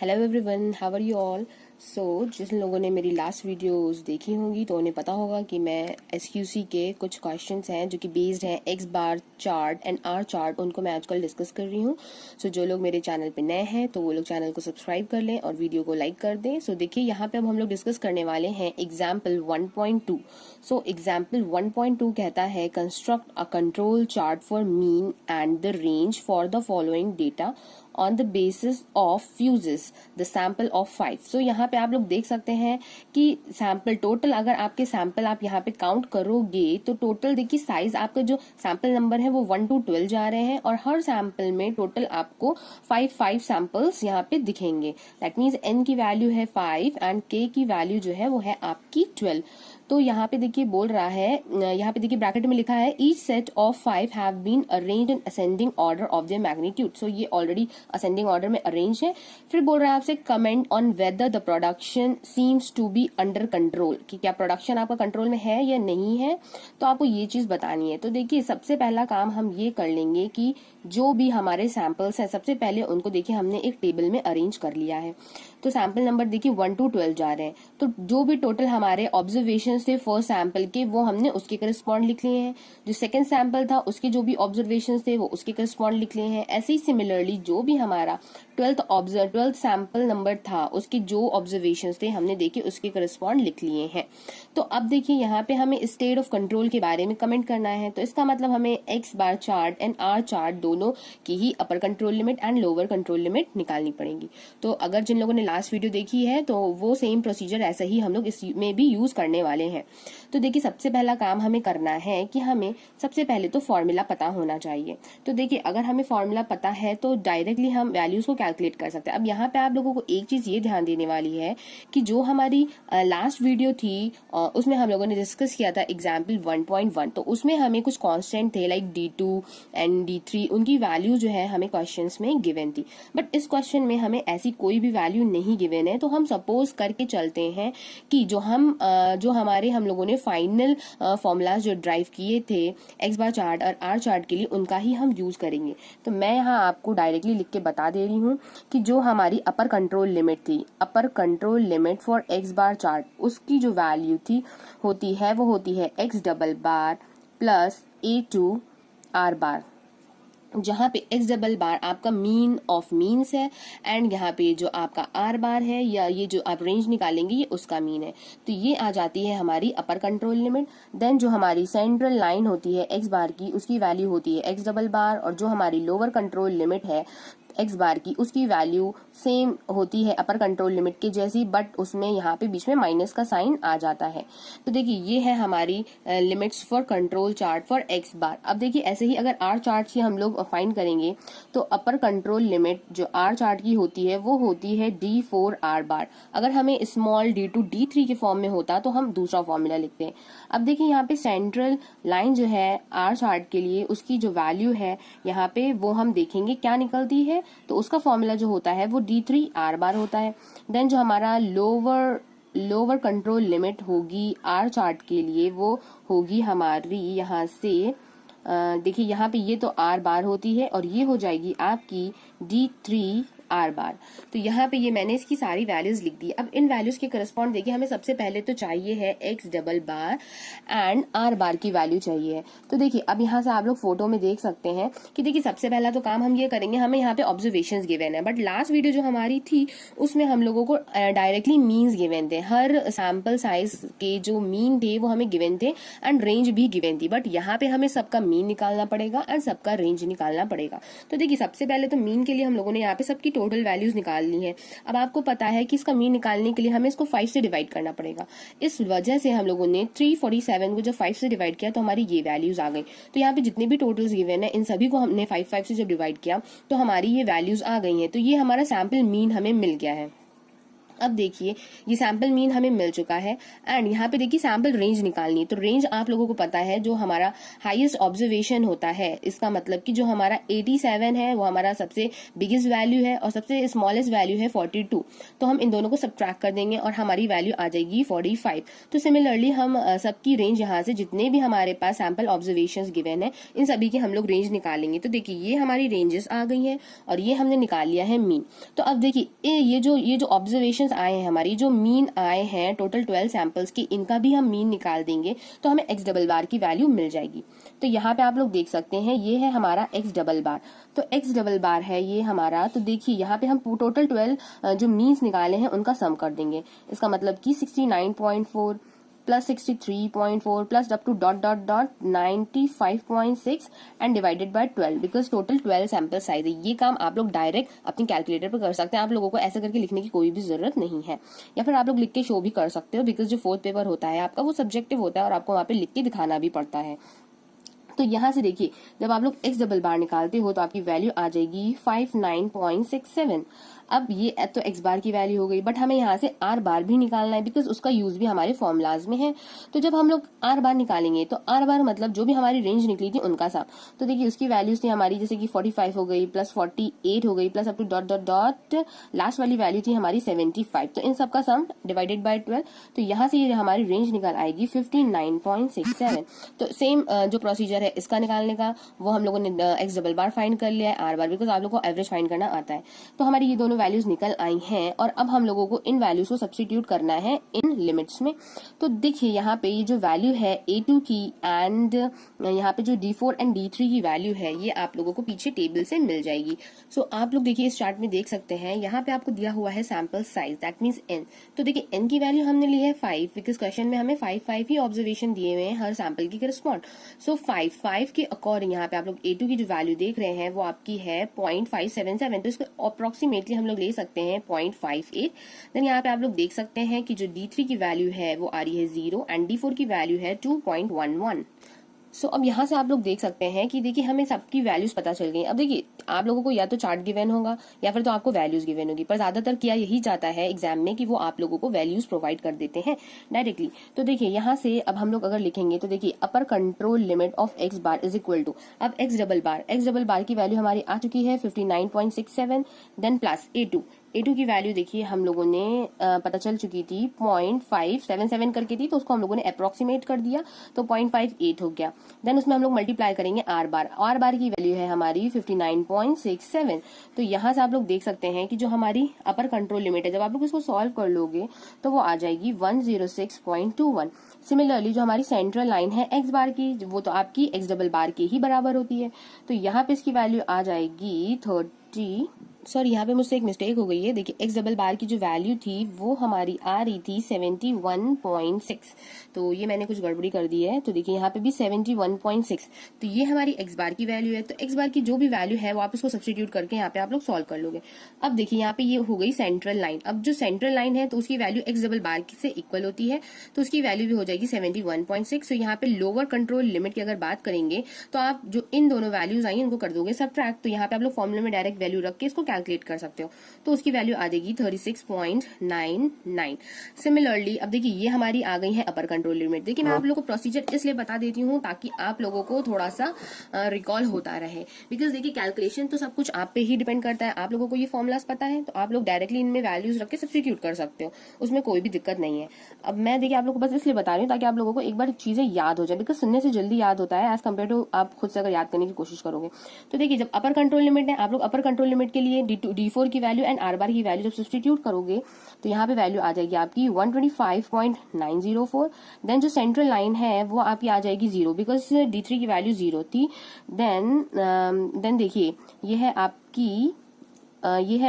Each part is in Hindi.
Hello everyone, how are you all. So जिन लोगों ने मेरी लास्ट वीडियोस देखी होंगी तो उन्हें पता होगा कि मैं एसक्यूसी के कुछ क्वेश्चंस हैं जो कि बेस्ड हैं X bar chart and R chart, उनको मैं आजकल डिस्कस कर रही हूँ। सो जो लोग मेरे चैनल पे नए हैं तो वो लोग चैनल को सब्सक्राइब कर लें और वीडियो को लाइक कर दें। सो देखिए, यहाँ पे अब हम लोग डिस्कस करने वाले हैं एग्जाम्पल 1.2। सो एग्जाम्पल 1.2 कहता है construct a control chart for mean and the range for the following data on the basis of fuses the sample of 5। so यहाँ पे आप लोग देख सकते हैं कि सैंपल टोटल, अगर आपके सैंपल आप यहाँ पे काउंट करोगे तो टोटल देखिए साइज आपका जो सैंपल नंबर है वो 1 to 12 जा रहे हैं और हर सैंपल में टोटल आपको 5 सैंपल्स यहाँ पे दिखेंगे। दैट मीन्स n की वैल्यू है 5 एंड k की वैल्यू जो है वो है आपकी 12। तो यहाँ पे देखिए बोल रहा है, यहाँ पे देखिए ब्रैकेट में लिखा है each set of 5 have been arranged in ascending order of their magnitude. So ये ऑलरेडी असेंडिंग ऑर्डर में अरेंज है। फिर बोल रहा है आपसे comment on whether the production seems to be under control, कि क्या प्रोडक्शन आपका कंट्रोल में है या नहीं है, तो आपको ये चीज बतानी है। तो देखिए सबसे पहला काम हम ये कर लेंगे कि जो भी हमारे सैंपल्स हैं सबसे पहले उनको देखिए हमने एक टेबल में अरेंज कर लिया है। तो सैंपल नंबर देखिए 1 to 12 जा रहे हैं, तो जो भी टोटल हमारे ऑब्जर्वेशन थे फर्स्ट सैंपल के वो हमने उसके करस्पॉन्ड लिख लिए हैं। जो सेकंड सैंपल था उसके जो भी ऑब्जर्वेशन थे वो उसके करस्पॉन्ड लिख लिए हैं। ऐसे ही सिमिलरली जो भी हमारा 12th सैंपल नंबर था उसके जो ऑब्जर्वेशन थे हमने देखिए उसके करस्पॉन्ड लिख लिए हैं। तो अब देखिए यहाँ पे हमें स्टेट ऑफ कंट्रोल के बारे में कमेंट करना है। तो इसका मतलब हमें X bar chart and R chart दोनों की ही upper control limit and lower control limit निकालनी पड़ेगी। तो अगर जिन लोगों ने लास्ट वीडियो देखी है तो वो सेम प्रोसीजर ऐसा ही हम लोग इसमें भी यूज करने वाले हैं। तो देखिए सबसे पहला काम हमें करना है कि हमें सबसे पहले तो फॉर्मूला पता होना चाहिए। तो देखिए अगर हमें फॉर्मूला पता है तो डायरेक्टली हम वैल्यूज को कैलकुलेट कर सकते हैं। अब यहाँ पे आप लोगों को एक चीज ये ध्यान देने वाली है कि जो हमारी लास्ट वीडियो थी उसमें हम लोगों ने डिस्कस किया था एग्जाम्पल 1.1, तो उसमें हमें कुछ कॉन्स्टेंट थे लाइक D2 एंड D3, उनकी वैल्यू जो है हमें क्वेश्चंस में गिवन थी। बट इस क्वेश्चन में हमें ऐसी कोई भी वैल्यू नहीं गिवन है, तो हम सपोज करके चलते हैं कि जो हमारे हम लोगों ने फाइनल फॉर्मूलाज जो ड्राइव किए थे एक्स बार चार्ट और आर चार्ट के लिए उनका ही हम यूज करेंगे। तो मैं यहाँ आपको डायरेक्टली लिख के बता दे रही हूँ कि जो हमारी अपर कंट्रोल लिमिट थी, अपर control limit for X bar chart, उसकी जो वैल्यू थी होती है x double bar plus A2 are बार, जहाँ पे एक्स डबल बार आपका मीन ऑफ मीन्स है एंड यहाँ पे जो आपका आर बार है या ये जो आप रेंज निकालेंगे ये उसका मीन है। तो ये आ जाती है हमारी अपर कंट्रोल लिमिट। देन जो हमारी सेंट्रल लाइन होती है एक्स बार की उसकी वैल्यू होती है एक्स डबल बार, और जो हमारी लोअर कंट्रोल लिमिट है एक्स बार की उसकी वैल्यू सेम होती है अपर कंट्रोल लिमिट के जैसी, बट उसमें यहाँ पे बीच में माइनस का साइन आ जाता है। तो देखिए ये है हमारी limits for control chart for X bar. अब देखिए ऐसे ही अगर आर चार्ट की हम लोग फाइंड करेंगे तो अपर कंट्रोल लिमिट जो आर चार्ट की होती है वो होती है D4 आर बार। अगर हमें स्मॉल D2 D3 के फॉर्म में होता तो हम दूसरा फॉर्मूला लिखते हैं। अब देखिए यहाँ पे सेंट्रल लाइन जो है आर चार्ट के लिए उसकी जो वैल्यू है यहाँ पे वो हम देखेंगे क्या निकलती है। तो उसका फॉर्मूला जो होता है वो D3 आर बार होता है। देन जो हमारा लोअर कंट्रोल लिमिट होगी आर चार्ट के लिए वो होगी हमारी यहाँ से देखिए यहाँ पे ये तो आर बार होती है और ये हो जाएगी आपकी D3 आर बार। तो यहाँ पे ये मैंने इसकी सारी वैल्यूज लिख दी। अब इन वैल्यूज के करस्पॉन्ड देखिए हमें सबसे पहले तो चाहिए है x double bar and are बार की वैल्यू चाहिए। तो देखिए अब यहाँ से आप लोग फोटो में देख सकते हैं कि देखिए सबसे पहला तो काम हम ये करेंगे, हमें यहाँ पे ऑब्जर्वेशंस गिवन है, बट लास्ट वीडियो जो हमारी थी उसमें हम लोगों को डायरेक्टली मीन्स गिवन थे। हर सैंपल साइज के जो मीन थे वो हमें गिवन थे एंड रेंज भी गिवन थी, बट यहाँ पे हमें सबका मीन निकालना पड़ेगा एंड सबका रेंज निकालना पड़ेगा। तो देखिए सबसे पहले तो मीन के लिए हम लोगों ने यहाँ पे सबकी टोटल वैल्यूज निकालनी है। अब आपको पता है कि इसका मीन निकालने के लिए हमें इसको 5 से डिवाइड करना पड़ेगा। इस वजह से हम लोगों ने 347 को जब 5 से डिवाइड किया तो हमारी ये वैल्यूज आ गई। तो यहाँ पे जितने भी टोटल्स गिवन है इन सभी को हमने 5 से जब डिवाइड किया तो हमारी ये वैल्यूज आ गई हैं। तो ये हमारा सैंपल मीन हमें मिल गया है। अब देखिए ये सैंपल मीन हमें मिल चुका है एंड यहाँ पे देखिए सैंपल रेंज निकालनी है। तो रेंज आप लोगों को पता है जो हमारा हाईएस्ट ऑब्जर्वेशन होता है, इसका मतलब कि जो हमारा 87 है वो हमारा सबसे बिगेस्ट वैल्यू है और सबसे स्मॉलेस्ट वैल्यू है 42। तो हम इन दोनों को सब्ट्रैक्ट कर देंगे और हमारी वैल्यू आ जाएगी 45। तो सिमिलरली हम सबकी रेंज यहाँ से जितने भी हमारे पास सैंपल ऑब्जर्वेशन गिवन है इन सभी की हम लोग रेंज निकालेंगे। तो देखिए ये हमारी रेंजेस आ गई है और ये हमने निकाल लिया है मीन। तो अब देखिए ये जो ऑब्जर्वेशन आए हैं हमारी जो मीन आए हैं टोटल 12 सैंपल्स की, इनका भी हम मीन निकाल देंगे तो हमें एक्स डबल बार की वैल्यू मिल जाएगी। तो यहाँ पे आप लोग देख सकते हैं ये है हमारा एक्स डबल बार। तो एक्स डबल बार है ये हमारा। तो देखिए यहाँ पे हम टोटल 12 जो मीन्स निकाले हैं उनका सम कर देंगे। इसका मतलब कि 69.4 plus 63.4 plus up to dot dot dot 95.6 and divided by 12 because total 12 sample size है। ये काम आप लोग डायरेक्ट अपनी कैलकुलेटर पर कर सकते हैं, आप लोगों को ऐसे करके लिखने की कोई भी जरूरत नहीं है। या फिर आप लोग लिख के शो भी कर सकते हो बिकॉज जो फोर्थ पेपर होता है आपका वो सब्जेक्टिव होता है और आपको वहाँ पे लिख के दिखाना भी पड़ता है। तो यहाँ से देखिए जब आप लोग एक्स डबल बार निकालते हो तो आपकी वैल्यू आ जाएगी 59.67। अब ये तो एक्स बार की वैल्यू हो गई, बट हमें यहाँ से आर बार भी निकालना है बिकॉज उसका यूज भी हमारे फॉर्मुलाज में है। तो जब हम लोग आर बार निकालेंगे तो आर बार मतलब जो भी हमारी रेंज निकली थी उनका सम। तो देखिए उसकी वैल्यूज थी हमारी जैसे कि 45 हो गई प्लस 48 हो गई plus up to dot dot dot last वाली वैल्यू थी हमारी 75। तो इन सबका सम डिवाइडेड बाय 12। तो यहाँ से ये हमारी रेंज निकल आएगी 59.67। तो सेम जो प्रोसीजर है इसका निकालने का वो हम लोगों ने एक्स डबल बार फाइंड कर लिया है, आर बार बिकॉज आप लोग को एवरेज फाइंड करना आता है। तो हमारी ये दोनों वैल्यूज निकल आई हैं और अब हम लोगों को इन वैल्यूज को सब्स्टिट्यूट करना है इन लिमिट्स में। तो देखिए यहाँ पे ये जो वैल्यू है A2 की एंड यहाँ पे जो D4 एंड D3 की वैल्यू है ये आप लोगों को पीछे टेबल से मिल जाएगी। सो आप लोग देखिए इस चार्ट में देख सकते हैं यहाँ पे आपको दिया हुआ है sample size that means n। तो देखिए n की वैल्यू हमने ली है 5 बिकॉज क्वेश्चन में हमें 5 ही ऑब्जर्वेशन दिए हुए हैं हर सैंपल की करस्पॉन्ड। सो 5 के अकॉर्डिंग यहाँ पे आप लोग A2 की जो वैल्यू देख रहे हैं वो आपकी है 0.577। तो इसको अप्रोक्सीमेटली हम लोग ले सकते हैं 0.58। देन यहाँ पे आप लोग देख सकते हैं कि जो D3 की वैल्यू है वो आ रही है 0 एंड D4 की वैल्यू है 2.11। सो अब यहाँ से आप लोग देख सकते हैं कि देखिए हमें सबकी वैल्यूज पता चल गई। अब देखिए आप लोगों को या तो चार्ट गिवन होगा या फिर तो आपको वैल्यूज गिवन होगी, पर ज्यादातर किया यही जाता है एग्जाम में कि वो आप लोगों को वैल्यूज प्रोवाइड कर देते हैं डायरेक्टली। तो देखिए यहाँ से अब हम लोग अगर लिखेंगे तो देखिए upper control limit of X bar is equal to अब एक्स डबल बार की वैल्यू हमारी आ चुकी है 59.67 देन प्लस A2 की वैल्यू देखिए हम लोगों ने पता चल चुकी थी 0.577 करके थी, तो उसको हम लोगों ने अप्रोक्सीमेट कर दिया तो 0.58 हो गया। देन उसमें हम लोग मल्टीप्लाई करेंगे आर बार की वैल्यू है हमारी 59.67। तो यहाँ से आप लोग देख सकते हैं कि जो हमारी अपर कंट्रोल लिमिट है जब आप लोग इसको सॉल्व कर लोगे तो वो आ जाएगी 106.21। सिमिलरली जो हमारी सेंट्रल लाइन है एक्स बार की वो तो आपकी एक्स डबल बार के ही बराबर होती है। तो यहाँ पे इसकी वैल्यू आ जाएगी 30। सॉरी यहाँ पे मुझसे एक मिस्टेक हो गई है। देखिए एक्स डबल बार की जो वैल्यू थी वो हमारी आ रही थी 71.6। तो ये मैंने कुछ गड़बड़ी कर दी है। तो देखिए यहाँ पे भी 71.6। तो ये हमारी एक्स बार की वैल्यू है। तो एक्स बार की जो भी वैल्यू है वो आप इसको सब्स्टिट्यूट करके यहाँ पे आप लोग सॉल्व कर लोगे। अब देखिए यहाँ पे ये हो गई सेंट्रल लाइन। अब जो सेंट्रल लाइन है तो उसकी वैल्यू एक्स डबल बार से इक्वल होती है, तो उसकी वैल्यू भी हो जाएगी 71.6। तो यहाँ पे लोअर कंट्रोल लिमिट की अगर बात करेंगे तो आप जो इन दोनों वैल्यूज आई इनको कर दोगे सबट्रैक्ट। तो यहाँ पे आप लोग फॉर्मूले में डायरेक्ट वैल्यू रख के इसको कैलकुलेट कर सकते हो। तो उसकी वैल्यू आ जाएगी 36.99। सिमिलरली अब देखिए ये हमारी आ गई है अपर कंट्रोल लिमिट। देखिए मैं आप लोगों को प्रोसीजर इसलिए बता देती हूँ ताकि आप लोगों को थोड़ा सा रिकॉल होता रहे, बिकॉज देखिए कैलकुलेशन तो सब कुछ आप पे ही डिपेंड करता है। आप लोगों को ये फॉर्मुलाज पता है तो आप लोग डायरेक्टली इनमें वैल्यूज रख के सब्स्टिट्यूट कर सकते हो, उसमें कोई भी दिक्कत नहीं है। अब मैं देखिए आप लोगों को बस इसलिए बता रही हूँ ताकि आप लोगों को एक बार चीजें याद हो जाए, बिकॉज सुनने से जल्दी याद होता है एज कम्पेयर टू आप खुद से अगर याद करने की कोशिश करोगे। तो देखिए जब अपर कंट्रोल लिमिट है आप लोग अपर कंट्रोल लिमिट के लिए D4 की वैल्यू एंड आर बार की वैल्यू जब सब्स्टिट्यूट करोगे तो यहाँ पे वैल्यू आ जाएगी आपकी 125.904। देन जो सेंट्रल लाइन है वो आपकी आ जाएगी 0 बिकॉज D3 की वैल्यू 0 थी। देन देखिए ये है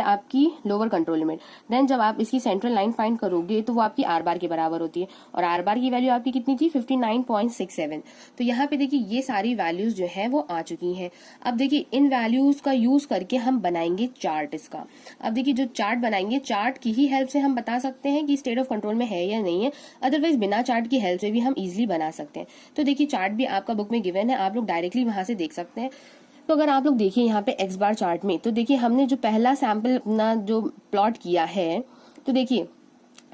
आपकी लोअर कंट्रोल लिमिट। देन जब आप इसकी सेंट्रल लाइन फाइंड करोगे तो वो आपकी आर बार के बराबर होती है और आर बार की वैल्यू आपकी कितनी थी 59.67। तो यहाँ पे देखिए ये सारी वैल्यूज जो है वो आ चुकी हैं। अब देखिए इन वैल्यूज का यूज करके हम बनाएंगे चार्ट इसका। अब देखिए जो चार्ट बनाएंगे चार्ट की ही हेल्प से हम बता सकते हैं कि स्टेट ऑफ कंट्रोल में है या नहीं है, अदरवाइज बिना चार्ट की हेल्प से भी हम इजिली बना सकते हैं। तो देखिए चार्ट भी आपका बुक में गिवन है, आप लोग डायरेक्टली वहां से देख सकते हैं। तो अगर आप लोग देखिए यहाँ पे एक्स बार चार्ट में तो देखिए हमने जो पहला सैंपल अपना जो प्लॉट किया है तो देखिए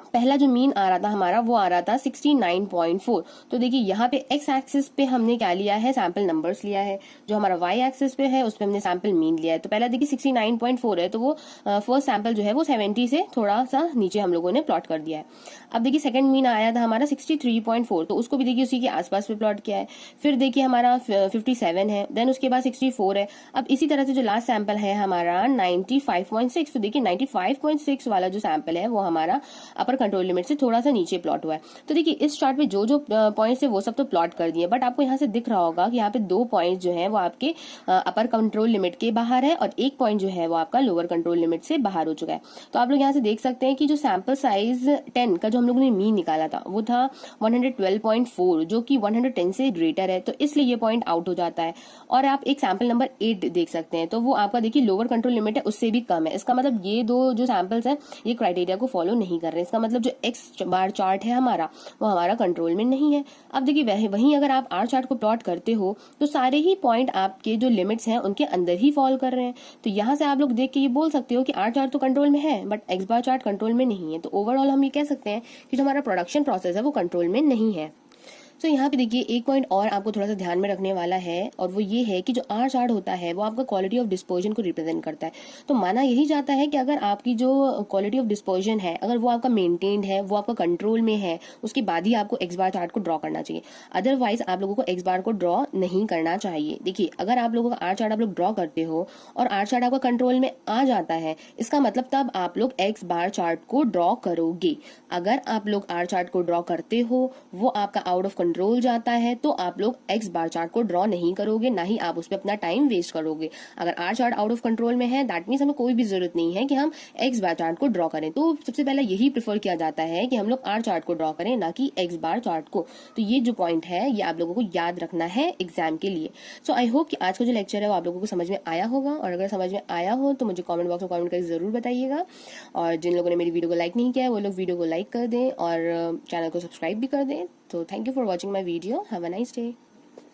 पहला जो मीन आ रहा था हमारा वो आ रहा था 69.4। तो देखिए यहाँ पे एक्स एक्सिस पे हमने क्या लिया है, सैंपल नंबर्स लिया है। जो हमारा वाई एक्सिस पे है उस पे हमने सैंपल मीन लिया है। तो पहला देखिए 69.4 है, तो वो फर्स्ट सैंपल जो है वो 70 से थोड़ा सा नीचे हम लोगों ने प्लॉट कर दिया है। अब देखिए सेकंड मीन आया था हमारा 63.4, तो उसको भी देखिए उसी के आसपास पे प्लॉट किया है। फिर देखिए हमारा 57 है, देन उसके बाद 64 है। अब इसी तरह से जो लास्ट सैंपल है हमारा 95.6, तो देखिए 95.6 वाला जो सैंपल है वो हमारा अपर कंट्रोल लिमिट से थोड़ा सा नीचे प्लॉट हुआ है। तो देखिए इस चार्ट पे जो जो पॉइंट्स है वो सब तो प्लॉट कर दिए, बट आपको यहाँ से दिख रहा होगा कि यहाँ पे 2 पॉइंट्स जो है वो आपके अपर कंट्रोल लिमिट के बाहर है और एक पॉइंट जो है वो आपका लोअर कंट्रोल लिमिट से बाहर हो चुका है। तो आप लोग यहाँ से देख सकते हैं कि जो सैंपल साइज 10 का जो हम लोगों ने मीन निकाला था वो था 112.4, जो कि 110 से ग्रेटर है, तो इसलिए ये पॉइंट आउट हो जाता है। और आप एक सैंपल नंबर 8 देख सकते हैं, तो वो आपका देखिए लोअर कंट्रोल लिमिट है, उससे भी कम है। इसका मतलब ये दो जो सैंपल्स हैं ये क्राइटेरिया को फॉलो नहीं कर रहे हैं। इसका मतलब जो एक्स बार चार्ट है हमारा वो हमारा कंट्रोल में नहीं है। अब देखिए वहीं अगर आप आर चार्ट को प्लॉट करते हो तो सारे ही पॉइंट आपके जो लिमिट्स हैं उनके अंदर ही फॉल कर रहे हैं। तो यहाँ से आप लोग देख के ये बोल सकते हो कि आर चार्ट तो कंट्रोल में है but x bar chart control में नहीं है। तो ओवरऑल हम ये कह सकते हैं कि जो हमारा प्रोडक्शन प्रोसेस है वो कंट्रोल में नहीं है। तो यहाँ पे देखिए एक पॉइंट और आपको थोड़ा सा ध्यान में रखने वाला है, और वो ये है कि जो आर चार्ट होता है वो आपका क्वालिटी ऑफ डिस्पोजन को रिप्रेजेंट करता है। तो माना यही जाता है कि अगर आपकी जो क्वालिटी ऑफ डिस्पोजन है अगर वो आपका मेंटेन्ड है, वो आपका कंट्रोल में है, उसके बाद ही आपको एक्स बार चार्ट को ड्रॉ करना चाहिए। अदरवाइज आप लोगों को एक्स बार को ड्रॉ नहीं करना चाहिए। देखिए अगर आप लोगों का आर चार्ट आप लोग ड्रॉ करते हो और आर चार्ट आपका कंट्रोल में आ जाता है, इसका मतलब तब आप लोग एक्स बार चार्ट को ड्रॉ करोगे। अगर आप लोग आर चार्ट को ड्रॉ करते हो वो आपका आउट ऑफ कंट्रोल जाता है तो आप लोग एक्स बार चार्ट को ड्रॉ नहीं करोगे, ना ही आप उस पर अपना टाइम वेस्ट करोगे। अगर R chart out of control में है दैट मीन्स हमें कोई भी जरूरत नहीं है कि हम एक्स बार चार्ट को ड्रॉ करें। तो सबसे पहले यही प्रेफर किया जाता है कि हम लोग आर चार्ट को ड्रॉ करें, ना कि एक्स बार चार्ट को। तो ये जो पॉइंट है ये आप लोगों को याद रखना है एग्जाम के लिए। सो आई होप कि आज का जो लेक्चर है वो आप लोगों को समझ में आया होगा, और अगर समझ में आया हो तो मुझे कॉमेंट बॉक्स में कॉमेंट करके जरूर बताइएगा। और जिन लोगों ने मेरी वीडियो को लाइक नहीं किया है वो लोग वीडियो को लाइक कर दें और चैनल को सब्सक्राइब भी कर दें। तो thank you for watching my video. Have a nice day.